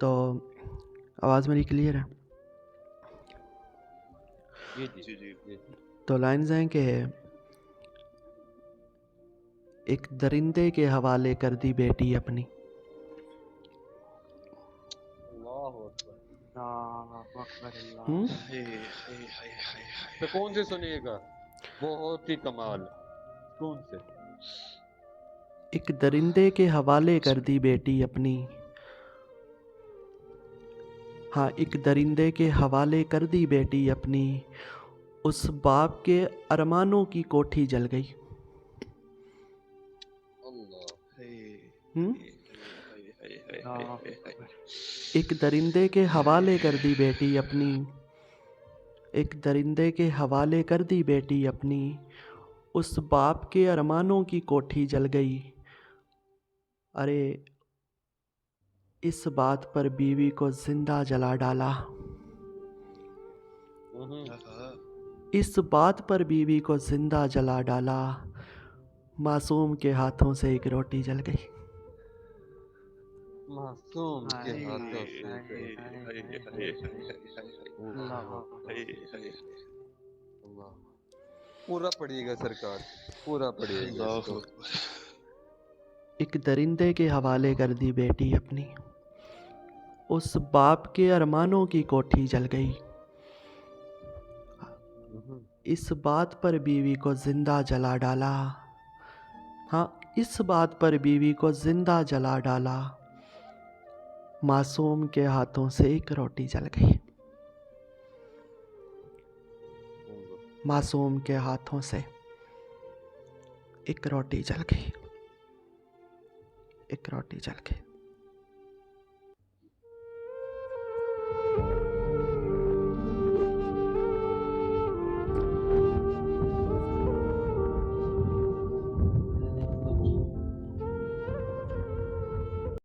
तो आवाज़ मेरी क्लियर है? जी। तो लाइन्स हैं कि एक दरिंदे के हवाले कर दी बेटी अपनी। तो कौन से सुनिएगा? बहुत ही कमाल। कौन से? एक दरिंदे के हवाले कर दी बेटी अपनी। हाँ, एक दरिंदे के हवाले कर दी बेटी अपनी, उस बाप के अरमानों की कोठी जल गई। एक दरिंदे के हवाले कर दी बेटी अपनी, एक दरिंदे के हवाले कर दी बेटी अपनी, उस बाप के अरमानों की कोठी जल गई। अरे इस बात पर बीवी को जिंदा जला डाला। इस बात पर बीवी को जिंदा जला डाला, मासूम के हाथों से एक रोटी जल गई। मासूम के हाथों से। पूरा पढ़िएगा सरकार, पूरा पढ़िएगा इसको। एक दरिंदे के हवाले कर दी बेटी अपनी, उस बाप के अरमानों की कोठी जल गई। इस बात पर बीवी को जिंदा जला डाला। हाँ, इस बात पर बीवी को जिंदा जला डाला, मासूम के हाथों से एक रोटी जल गई। मासूम के हाथों से एक रोटी जल गई। एक रोटी जल गई।